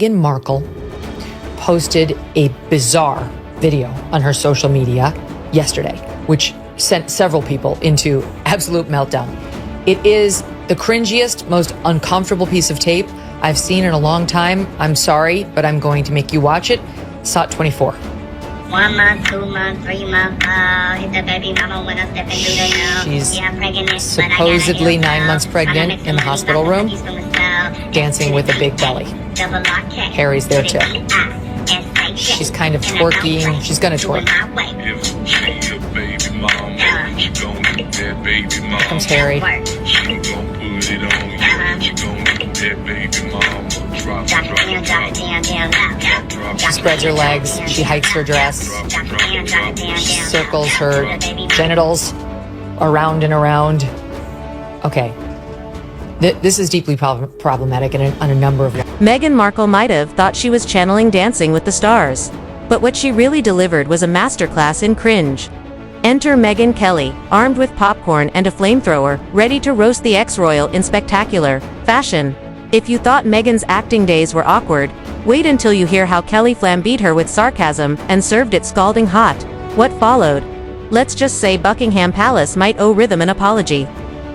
Meghan Markle posted a bizarre video on her social media yesterday, which sent several people into absolute meltdown. It is the cringiest, most uncomfortable piece of tape I've seen in a long time. I'm sorry, but I'm going to make you watch it. SOT 24. 1 month, 2 months, 3 months, hit the baby mama when I step into the now. She's yeah, pregnant, supposedly 9 months pregnant in the hospital room, dancing with a big belly. Harry's there too. She's kind of twerking. She's gonna twerk. Here comes Harry. She spreads her legs. She hikes her dress. She circles her genitals around and around. Okay. This is deeply problematic on a number of... Meghan Markle might have thought she was channeling Dancing with the Stars. But what she really delivered was a masterclass in cringe. Enter Megyn Kelly, armed with popcorn and a flamethrower, ready to roast the ex-royal in spectacular fashion. If you thought Meghan's acting days were awkward, wait until you hear how Kelly flambeed her with sarcasm and served it scalding hot. What followed? Let's just say Buckingham Palace might owe Rhythm an apology.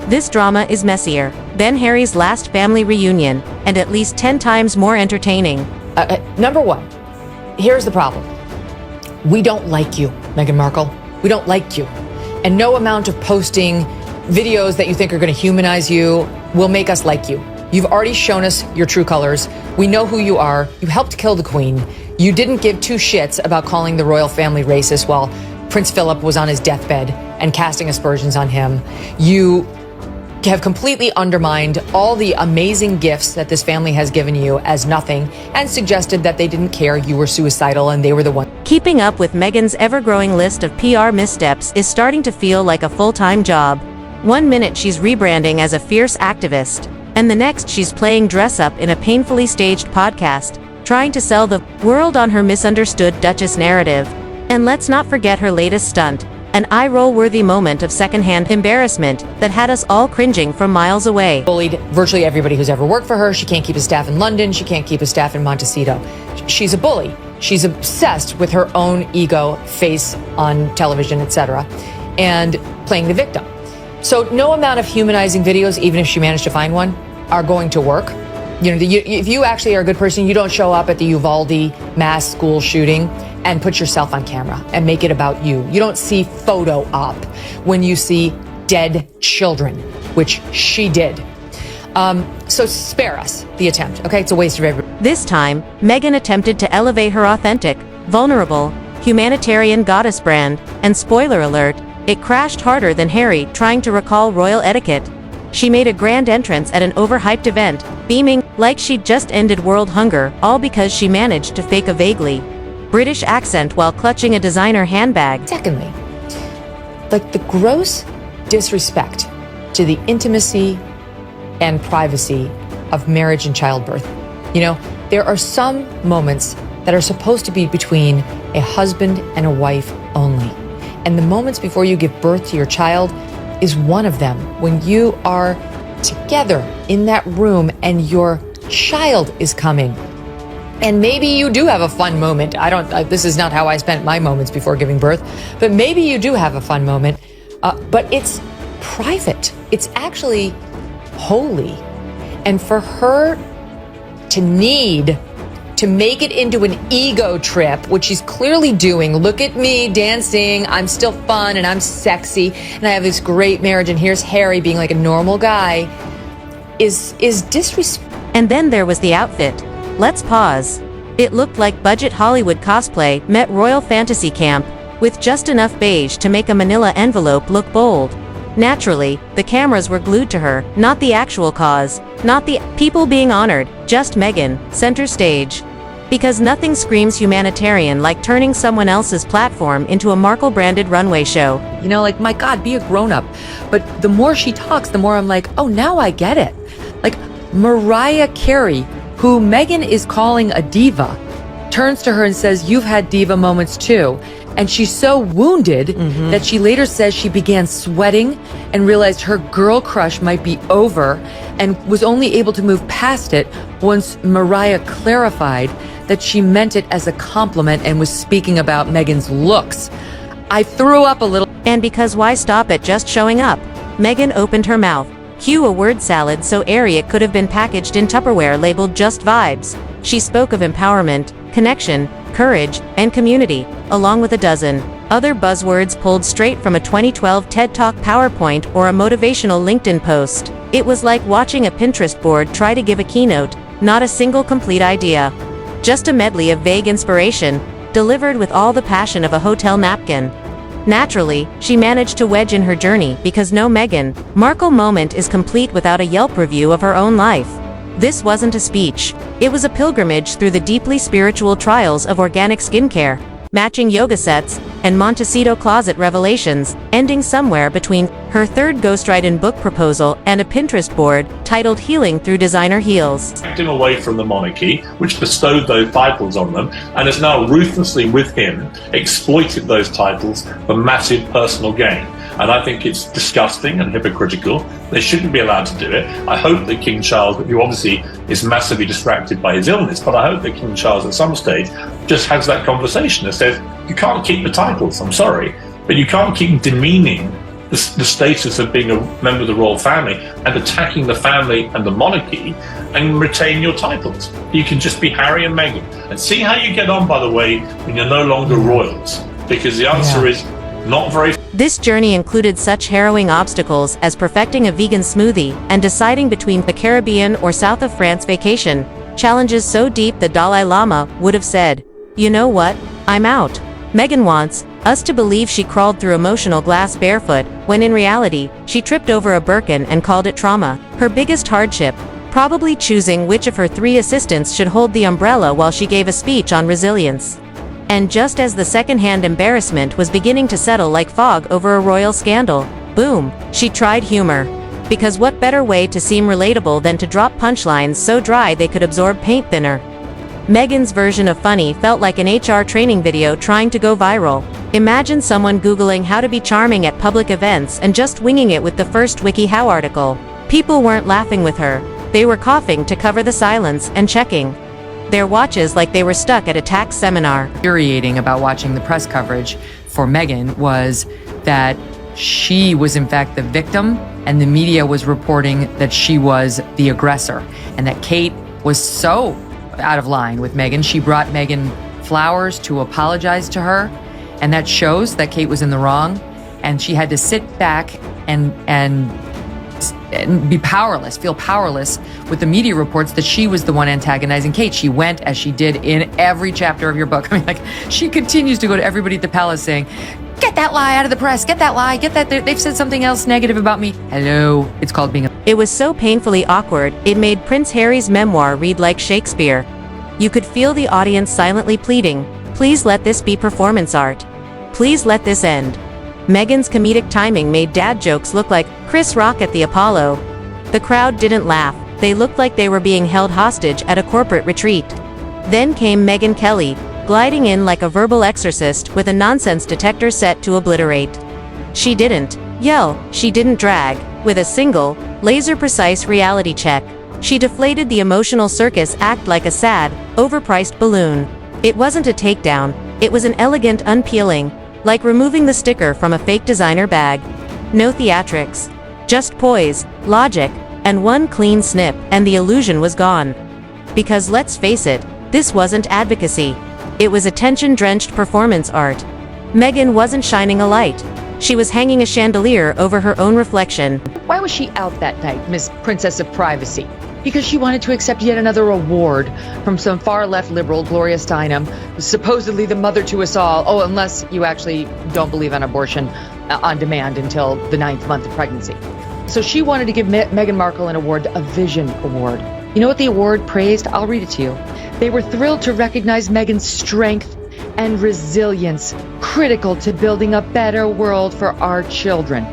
This drama is messier than Harry's last family reunion, and at least 10 times more entertaining. Number one, here's the problem. We don't like you, Meghan Markle. We don't like you. And no amount of posting videos that you think are going to humanize you will make us like you. You've already shown us your true colors. We know who you are. You helped kill the Queen. You didn't give two shits about calling the royal family racist while Prince Philip was on his deathbed and casting aspersions on him. You have completely undermined all the amazing gifts that this family has given you as nothing, and suggested that they didn't care you were suicidal and they were the one. Keeping up with Meghan's ever-growing list of PR missteps is starting to feel like a full-time job. 1 minute she's rebranding as a fierce activist, and the next she's playing dress-up in a painfully staged podcast, trying to sell the world on her misunderstood Duchess narrative. And let's not forget her latest stunt, an eye-roll-worthy moment of secondhand embarrassment that had us all cringing from miles away. Bullied virtually everybody who's ever worked for her. She can't keep a staff in London. She can't keep a staff in Montecito. She's a bully. She's obsessed with her own ego, face on television, etc., and playing the victim. So no amount of humanizing videos, even if she managed to find one, are going to work. You know, if you actually are a good person, you don't show up at the Uvalde mass school shooting and put yourself on camera and make it about you. You don't see photo op when you see dead children, which she did. So spare us the attempt, okay? It's a waste of everything. This time, Meghan attempted to elevate her authentic, vulnerable, humanitarian goddess brand, and spoiler alert, it crashed harder than Harry trying to recall royal etiquette. She made a grand entrance at an overhyped event, beaming like she'd just ended world hunger, all because she managed to fake a vaguely British accent while clutching a designer handbag. Secondly, like the gross disrespect to the intimacy and privacy of marriage and childbirth. You know, there are some moments that are supposed to be between a husband and a wife only. And the moments before you give birth to your child is one of them, when you are together in that room and your child is coming. And maybe you do have a fun moment. This is not how I spent my moments before giving birth, but maybe you do have a fun moment, but it's private. It's actually holy. And for her to need to make it into an ego trip, which she's clearly doing. Look at me dancing. I'm still fun and I'm sexy and I have this great marriage. And here's Harry being like a normal guy is disrespect. And then there was the outfit. Let's pause. It looked like budget Hollywood cosplay met royal fantasy camp, with just enough beige to make a manila envelope look bold. Naturally, the cameras were glued to her, not the actual cause, not the people being honored, just Meghan, center stage. Because nothing screams humanitarian like turning someone else's platform into a Markle-branded runway show. You know, like, my God, be a grown-up. But the more she talks, the more I'm like, oh, now I get it. Like, Mariah Carey, who Meghan is calling a diva, turns to her and says, you've had diva moments too. And she's so wounded that she later says she began sweating and realized her girl crush might be over and was only able to move past it once Mariah clarified that she meant it as a compliment and was speaking about Meghan's looks. I threw up a little. And because why stop at just showing up? Meghan opened her mouth. Cue a word salad so airy it could have been packaged in Tupperware labeled just vibes. She spoke of empowerment, connection, courage, and community, along with a dozen other buzzwords pulled straight from a 2012 TED Talk PowerPoint or a motivational LinkedIn post. It was like watching a Pinterest board try to give a keynote, not a single complete idea. Just a medley of vague inspiration, delivered with all the passion of a hotel napkin. Naturally, she managed to wedge in her journey because no Meghan Markle moment is complete without a Yelp review of her own life. This wasn't a speech. It was a pilgrimage through the deeply spiritual trials of organic skincare, matching yoga sets, and Montecito closet revelations, ending somewhere between her third ghostwritten book proposal and a Pinterest board titled Healing Through Designer Heels. Kept him away from the monarchy, which bestowed those titles on them, and has now ruthlessly with him exploited those titles for massive personal gain. And I think it's disgusting and hypocritical. They shouldn't be allowed to do it. I hope that King Charles, who obviously is massively distracted by his illness, but I hope that King Charles at some stage just has that conversation and says, you can't keep the titles, I'm sorry, but you can't keep demeaning the status of being a member of the royal family and attacking the family and the monarchy and retain your titles. You can just be Harry and Meghan. And see how you get on, by the way, when you're no longer royals, because the answer is not very. This journey included such harrowing obstacles as perfecting a vegan smoothie and deciding between the Caribbean or south of France vacation, challenges so deep the Dalai Lama would have said, "You know what? I'm out." Meghan wants us to believe she crawled through emotional glass barefoot, when in reality, she tripped over a Birkin and called it trauma. Her biggest hardship, probably choosing which of her 3 assistants should hold the umbrella while she gave a speech on resilience. And just as the second-hand embarrassment was beginning to settle like fog over a royal scandal, boom, she tried humor. Because what better way to seem relatable than to drop punchlines so dry they could absorb paint thinner? Meghan's version of funny felt like an HR training video trying to go viral. Imagine someone Googling how to be charming at public events and just winging it with the first WikiHow article. People weren't laughing with her. They were coughing to cover the silence and checking their watches like they were stuck at a tax seminar. Infuriating about watching the press coverage for Meghan was that she was in fact the victim and the media was reporting that she was the aggressor and that Kate was so out of line with Meghan. She brought Meghan flowers to apologize to her, and that shows that Kate was in the wrong, and she had to sit back and be powerless, feel powerless with the media reports that she was the one antagonizing Kate. She went, as she did in every chapter of your book. I mean, like, she continues to go to everybody at the palace saying, get that lie out of the press, get that lie, get that, they've said something else negative about me. Hello, it's called being a... It was so painfully awkward, it made Prince Harry's memoir read like Shakespeare. You could feel the audience silently pleading, please let this be performance art. Please let this end. Meghan's comedic timing made dad jokes look like Chris Rock at the Apollo. The crowd didn't laugh, they looked like they were being held hostage at a corporate retreat. Then came Megyn Kelly, gliding in like a verbal exorcist with a nonsense detector set to obliterate. She didn't yell, she didn't drag, with a single, laser-precise reality check. She deflated the emotional circus act like a sad, overpriced balloon. It wasn't a takedown, it was an elegant unpeeling, like removing the sticker from a fake designer bag. No theatrics. Just poise, logic, and one clean snip, and the illusion was gone. Because let's face it, this wasn't advocacy. It was attention-drenched performance art. Meghan wasn't shining a light. She was hanging a chandelier over her own reflection. Why was she out that night, Miss Princess of Privacy? Because she wanted to accept yet another award from some far-left liberal, Gloria Steinem, who's supposedly the mother to us all. Oh, unless you actually don't believe in abortion on demand until the 9th month of pregnancy. So she wanted to give Meghan Markle an award, a Vision Award. You know what the award praised? I'll read it to you. They were thrilled to recognize Meghan's strength and resilience, critical to building a better world for our children.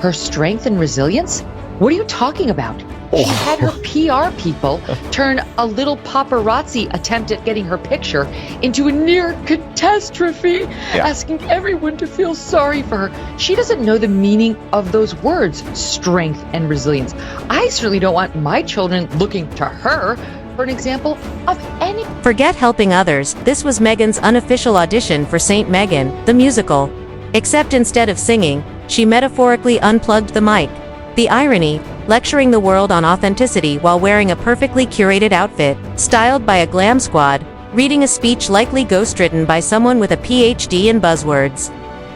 Her strength and resilience? What are you talking about? She had her PR people turn a little paparazzi attempt at getting her picture into a near catastrophe, asking everyone to feel sorry for her. She doesn't know the meaning of those words, strength and resilience. I certainly don't want my children looking to her for an example of any. Forget helping others, this was Meghan's unofficial audition for Saint Meghan, the musical. Except instead of singing, she metaphorically unplugged the mic. The irony, lecturing the world on authenticity while wearing a perfectly curated outfit, styled by a glam squad, reading a speech likely ghostwritten by someone with a PhD in buzzwords.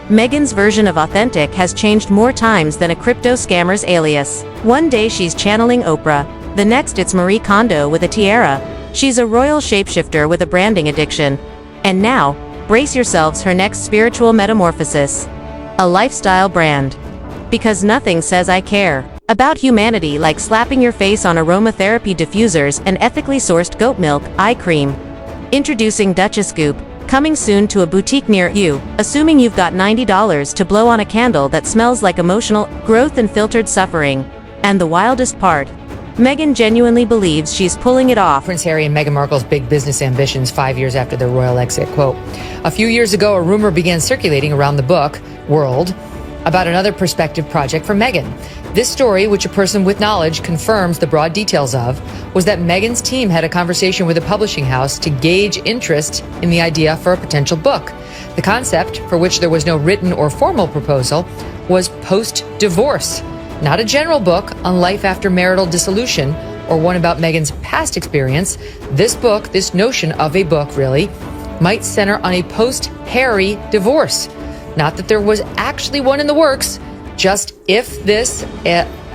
Meghan's version of authentic has changed more times than a crypto scammer's alias. One day she's channeling Oprah, the next it's Marie Kondo with a tiara. She's a royal shapeshifter with a branding addiction. And now, brace yourselves, her next spiritual metamorphosis. A lifestyle brand. Because nothing says I care about humanity like slapping your face on aromatherapy diffusers and ethically sourced goat milk, eye cream. Introducing Duchess Scoop, coming soon to a boutique near you, assuming you've got $90 to blow on a candle that smells like emotional growth and filtered suffering. And the wildest part, Meghan genuinely believes she's pulling it off. Prince Harry and Meghan Markle's big business ambitions 5 years after their royal exit. Quote, a few years ago, a rumor began circulating around the book world about another prospective project for Meghan. This story, which a person with knowledge confirms the broad details of, was that Meghan's team had a conversation with a publishing house to gauge interest in the idea for a potential book. The concept, for which there was no written or formal proposal, was post-divorce. Not a general book on life after marital dissolution or one about Meghan's past experience. This book, this notion of a book really, might center on a post-Harry divorce. Not that there was actually one in the works, just if this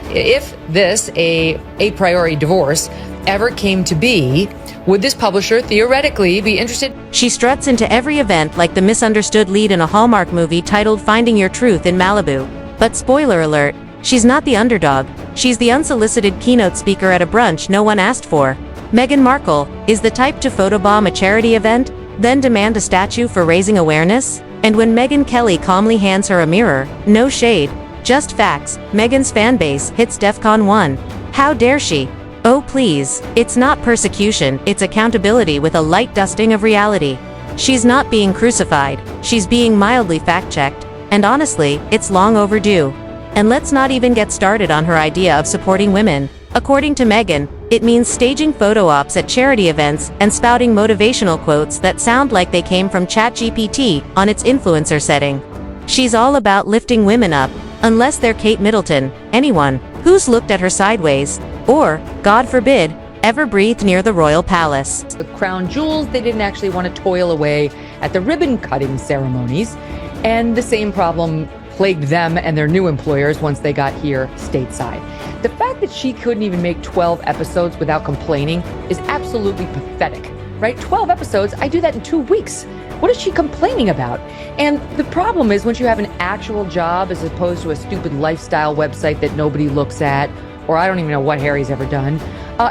a priori divorce ever came to be, would this publisher theoretically be interested? She struts into every event like the misunderstood lead in a Hallmark movie titled Finding Your Truth in Malibu. But spoiler alert, she's not the underdog, she's the unsolicited keynote speaker at a brunch no one asked for. Meghan Markle is the type to photobomb a charity event, then demand a statue for raising awareness? And when Megyn Kelly calmly hands her a mirror, no shade, just facts, Meghan's fanbase hits DEFCON 1. How dare she? Oh please, it's not persecution, it's accountability with a light dusting of reality. She's not being crucified, she's being mildly fact-checked, and honestly, it's long overdue. And let's not even get started on her idea of supporting women. According to Meghan, it means staging photo ops at charity events and spouting motivational quotes that sound like they came from ChatGPT on its influencer setting. She's all about lifting women up, unless they're Kate Middleton, anyone who's looked at her sideways, or, God forbid, ever breathed near the royal palace. The crown jewels, they didn't actually want to toil away at the ribbon cutting ceremonies, and the same problem plagued them and their new employers once they got here stateside. The fact that she couldn't even make 12 episodes without complaining is absolutely pathetic, right? 12 episodes, I do that in 2 weeks. What is she complaining about? And the problem is, once you have an actual job as opposed to a stupid lifestyle website that nobody looks at, or I don't even know what Harry's ever done,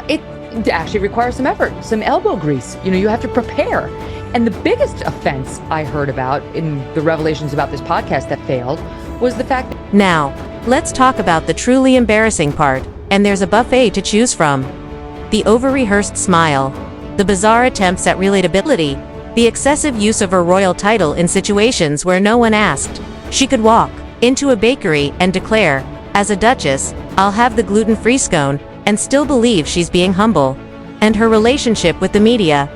it actually requires some effort, some elbow grease. You have to prepare. And the biggest offense I heard about in the revelations about this podcast that failed was the fact that... Now, let's talk about the truly embarrassing part, and there's a buffet to choose from. The over-rehearsed smile, the bizarre attempts at relatability, the excessive use of her royal title in situations where no one asked. She could walk into a bakery and declare, as a duchess, I'll have the gluten-free scone, and still believe she's being humble. And her relationship with the media,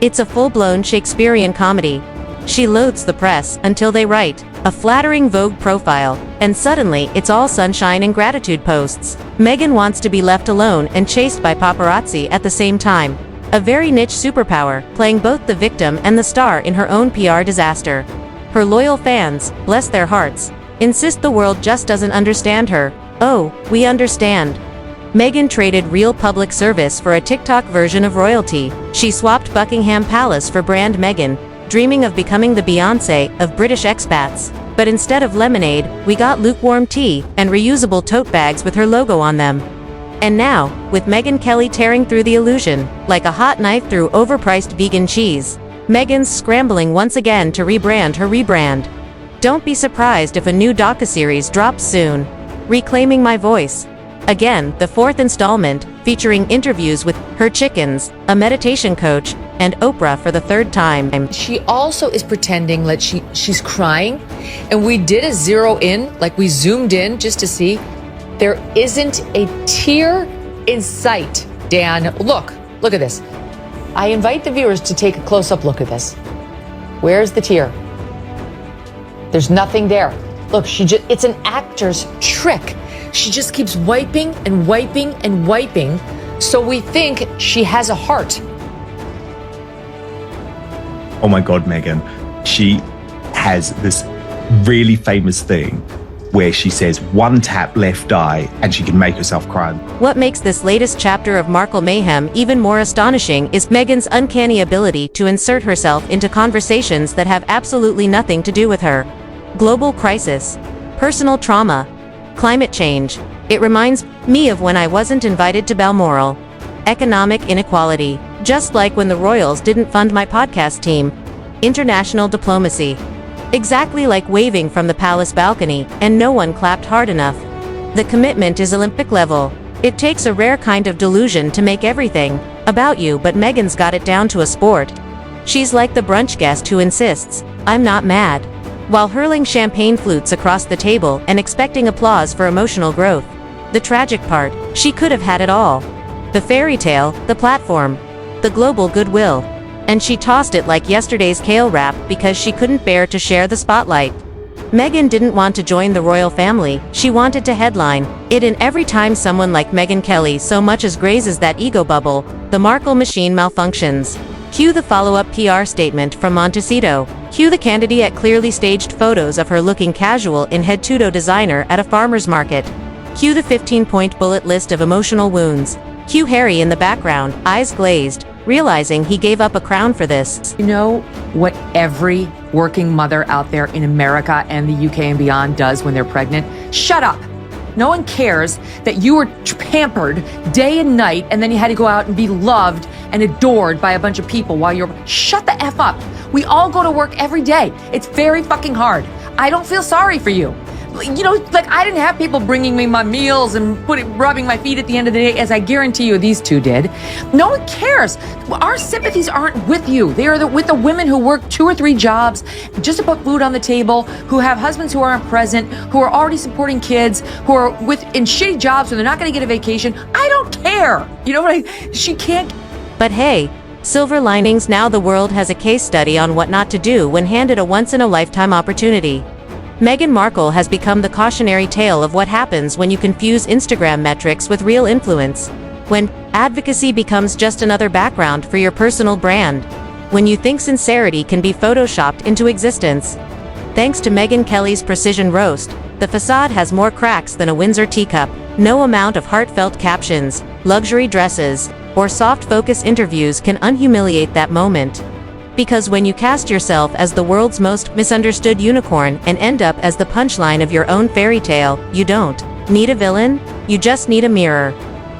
it's a full-blown Shakespearean comedy. She loathes the press until they write a flattering Vogue profile, and suddenly it's all sunshine and gratitude posts. Meghan wants to be left alone and chased by paparazzi at the same time. A very niche superpower, playing both the victim and the star in her own PR disaster. Her loyal fans, bless their hearts, insist the world just doesn't understand her. Oh, we understand. Meghan traded real public service for a TikTok version of royalty. She swapped Buckingham Palace for brand Meghan, dreaming of becoming the Beyoncé of British expats. But instead of lemonade, we got lukewarm tea and reusable tote bags with her logo on them. And now, with Megyn Kelly tearing through the illusion, like a hot knife through overpriced vegan cheese, Meghan's scrambling once again to rebrand her rebrand. Don't be surprised if a new docuseries drops soon. Reclaiming My Voice. Again, the fourth installment, featuring interviews with her chickens, a meditation coach, and Oprah for the third time. She also is pretending like she's crying, and we did a zero in, like we zoomed in just to see. There isn't a tear in sight, Dan. Look at this. I invite the viewers to take a close-up look at this. Where's the tear? There's nothing there. Look, it's an actor's trick. She just keeps wiping and wiping and wiping, so we think she has a heart. Oh my God, Megyn. She has this really famous thing where she says one tap left eye and she can make herself cry. What makes this latest chapter of Markle mayhem even more astonishing is Meghan's uncanny ability to insert herself into conversations that have absolutely nothing to do with her. Global crisis, personal trauma, climate change. It reminds me of when I wasn't invited to Balmoral. Economic inequality, just like when the Royals didn't fund my podcast team. International diplomacy. Exactly like waving from the palace balcony, and no one clapped hard enough. The commitment is Olympic level. It takes a rare kind of delusion to make everything about you, but Meghan's got it down to a sport. She's like the brunch guest who insists, "I'm not mad," while hurling champagne flutes across the table and expecting applause for emotional growth. The tragic part, she could have had it all. The fairy tale, the platform, the global goodwill. And she tossed it like yesterday's kale wrap because she couldn't bear to share the spotlight. Meghan didn't want to join the royal family, she wanted to headline it, and every time someone like Megyn Kelly so much as grazes that ego bubble, the Markle machine malfunctions. Cue the follow-up PR statement from Montecito. Cue the candidate clearly staged photos of her looking casual in head-to-toe designer at a farmer's market. Cue the 15-point bullet list of emotional wounds. Cue Harry in the background, eyes glazed, realizing he gave up a crown for this. You know what every working mother out there in America and the UK and beyond does when they're pregnant? Shut up. No one cares that you were pampered day and night, and then you had to go out and be loved and adored by a bunch of people while you're... Shut the F up. We all go to work every day. It's very fucking hard. I don't feel sorry for you. You know, like, I didn't have people bringing me my meals and rubbing my feet at the end of the day, as I guarantee you these two did. No one cares. Our sympathies aren't with you. They are with the women who work 2 or 3 jobs just to put food on the table, who have husbands who aren't present, who are already supporting kids, who are in shitty jobs so they're not going to get a vacation. I don't care. You know what she can't. But hey, silver linings. Now the world has a case study on what not to do when handed a once-in-a-lifetime opportunity. Meghan Markle has become the cautionary tale of what happens when you confuse Instagram metrics with real influence. When advocacy becomes just another background for your personal brand. When you think sincerity can be photoshopped into existence. Thanks to Megyn Kelly's precision roast, the facade has more cracks than a Windsor teacup. No amount of heartfelt captions, luxury dresses, or soft focus interviews can unhumiliate that moment. Because when you cast yourself as the world's most misunderstood unicorn and end up as the punchline of your own fairy tale, you don't need a villain, you just need a mirror.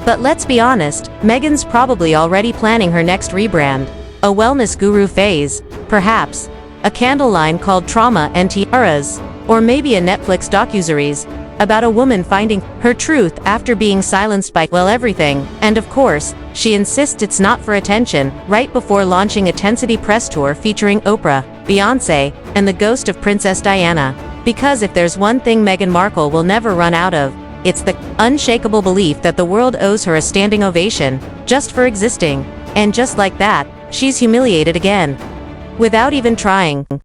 But let's be honest, Meghan's probably already planning her next rebrand. A wellness guru phase, perhaps. A candle line called Trauma and Tiaras. Or maybe a Netflix docuseries about a woman finding her truth after being silenced by, well, everything. And of course, she insists it's not for attention, right before launching a Tensity press tour featuring Oprah, Beyoncé, and the ghost of Princess Diana. Because if there's one thing Meghan Markle will never run out of, it's the unshakable belief that the world owes her a standing ovation, just for existing. And just like that, she's humiliated again. Without even trying.